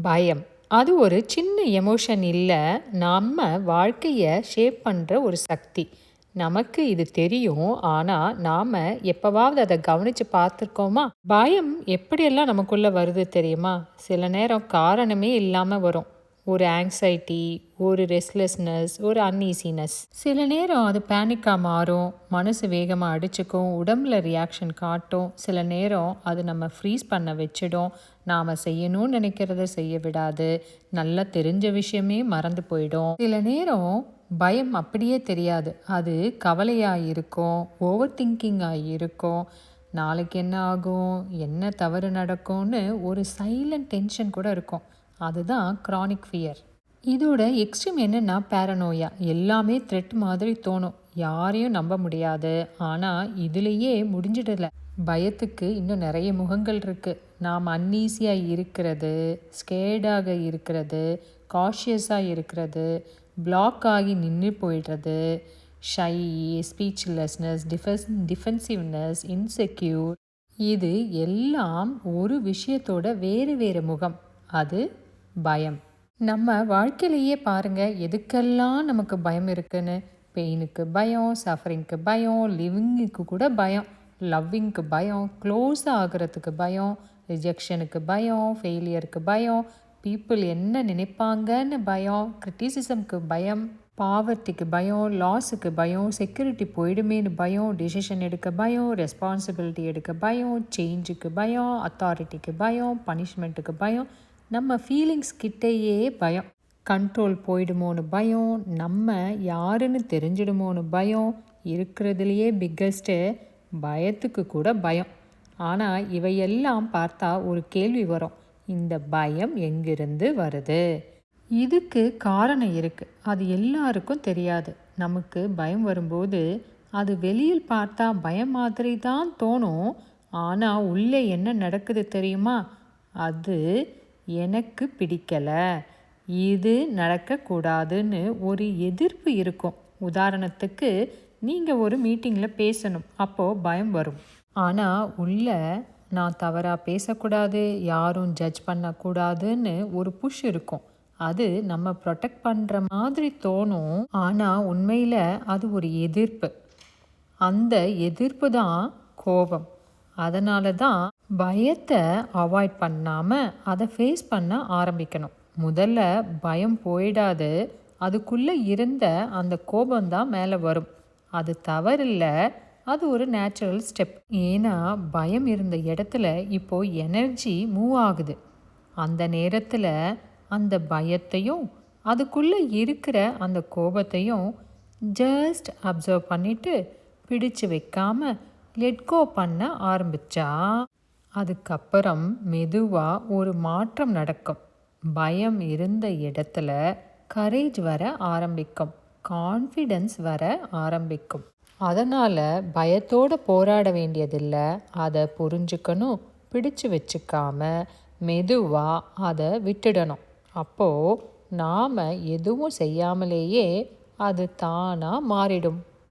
பயம் அது ஒரு சின்ன எமோஷன் இல்லை, நம்ம வாழ்க்கையை ஷேப் பண்ணுற ஒரு சக்தி. நமக்கு இது தெரியும், ஆனால் நாம் எப்போவாவது அதை கவனித்து பார்த்துருக்கோமா? பயம் எப்படியெல்லாம் நமக்குள்ளே வருது தெரியுமா? சில நேரம் காரணமே இல்லாமல் வரும். ஒரு ஆங்ஸைட்டி, ஒரு ரெஸ்ட்லெஸ்னஸ், ஒரு அன்ஈசினஸ். சில நேரம் அது பேனிக்காக மாறும், மனசு வேகமாக அடிச்சுக்கும், உடம்புல ரியாக்ஷன் காட்டும். சில நேரம் அது நம்ம ஃப்ரீஸ் பண்ண வச்சிடும், நாம் செய்யணும்னு நினைக்கிறத செய்ய விடாது, நல்லா தெரிஞ்ச விஷயமே மறந்து போயிடும். சில நேரம் பயம் அப்படியே தெரியாது, அது கவலையாக இருக்கும், ஓவர் திங்கிங்காக இருக்கும், நாளைக்கு என்ன ஆகும், என்ன தவறு நடக்கும்னு ஒரு சைலண்ட் டென்ஷன் கூட இருக்கும். அதுதான் க்ரானிக் ஃபியர். இதோட எக்ஸ்ட்ரீம் என்னென்னா பேரனோயா. எல்லாமே த்ரெட் மாதிரி தோணும், யாரையும் நம்ப முடியாது. ஆனால் இதுலேயே முடிஞ்சிடல. பயத்துக்கு இன்னும் நிறைய முகங்கள் இருக்குது. நாம் அன்னீசியாக இருக்கிறது, ஸ்கேர்டாக இருக்கிறது, காஷியஸாக இருக்கிறது, பிளாக் ஆகி நின்று போயிடுறது, ஷை, ஸ்பீச்லெஸ்னஸ், டிஃபென்சிவ்னஸ், இன்செக்யூர். இது எல்லாம் ஒரு விஷயத்தோட வேறு வேறு முகம். அது பயம். நம்ம வாழ்க்கையிலேயே பாருங்கள், எதுக்கெல்லாம் நமக்கு பயம் இருக்குன்னு. பெயினுக்கு பயம், சஃபரிங்க்கு பயம், லிவிங்குக்கு கூட பயம், லவ்விங்க்கு பயம், க்ளோஸ் ஆகிறதுக்கு பயம், ரிஜெக்ஷனுக்கு பயம், ஃபெயிலியருக்கு பயம், பீப்புள் என்ன நினைப்பாங்கன்னு பயம், கிரிட்டிசிசம்க்கு பயம், பாவர்ட்டிக்கு பயம், லாஸுக்கு பயம், செக்யூரிட்டி போயிடுமேனு பயம், டிசிஷன் எடுக்க பயம், ரெஸ்பான்சிபிலிட்டி எடுக்க பயம், சேஞ்சுக்கு பயம், அத்தாரிட்டிக்கு பயம், பனிஷ்மெண்ட்டுக்கு பயம், நம்ம ஃபீலிங்ஸ் கிட்டேயே பயம், கண்ட்ரோல் போயிடுமோன்னு பயம், நம்ம யாருன்னு தெரிஞ்சிடுமோன்னு பயம், இருக்கிறதுலையே பிக்கஸ்ட்டு பயத்துக்கு கூட பயம். ஆனால் இவையெல்லாம் பார்த்தா ஒரு கேள்வி வரும், இந்த பயம் எங்கிருந்து வருது? இதுக்கு காரணம் இருக்குது, அது எல்லாருக்கும் தெரியாது. நமக்கு பயம் வரும்போது அது வெளியில் பார்த்தா பயம் மாதிரி தான் தோணும், ஆனால் உள்ளே என்ன நடக்குது தெரியுமா? அது எனக்கு பிடிக்கலை, இது நடக்கக்கூடாதுன்னு ஒரு எதிர்ப்பு இருக்கும். உதாரணத்துக்கு, நீங்கள் ஒரு மீட்டிங்கில் பேசணும், அப்போது பயம் வரும். ஆனால் உள்ள நான் தவறாக பேசக்கூடாது, யாரும் ஜட்ஜ் பண்ணக்கூடாதுன்னு ஒரு புஷ் இருக்கும். அது நம்ம ப்ரொடெக்ட் பண்ணுற மாதிரி தோணும், ஆனால் உண்மையில் அது ஒரு எதிர்ப்பு. அந்த எதிர்ப்பு தான் கோபம். அதனால தான் பயத்தை அவாய்ட் பண்ணாமல் அதை ஃபேஸ் பண்ண ஆரம்பிக்கணும். முதல்ல பயம் போயிடாது, அதுக்குள்ளே இருந்த அந்த கோபம்தான் மேலே வரும். அது தவறில்லை, அது ஒரு நேச்சுரல் ஸ்டெப். ஏன்னா பயம் இருந்த இடத்துல இப்போது எனர்ஜி மூவ் ஆகுது. அந்த நேரத்தில் அந்த பயத்தையும் அதுக்குள்ளே இருக்கிற அந்த கோபத்தையும் ஜஸ்ட் அப்சர்வ் பண்ணிவிட்டு பிடிச்சு வைக்காமல் லெட்கோ பண்ண ஆரம்பித்தா, அதுக்கப்புறம் மெதுவாக ஒரு மாற்றம் நடக்கும். பயம் இருந்த இடத்துல கரேஜ் வர ஆரம்பிக்கும், கான்ஃபிடென்ஸ் வர ஆரம்பிக்கும். அதனால் பயத்தோடு போராட வேண்டியதில்லை, அதை புரிஞ்சுக்கணும், பிடிச்சு வச்சுக்காம மெதுவாக அதை விட்டுடணும். அப்போது நாம் எதுவும் செய்யாமலேயே அது தானாக மாறிடும்.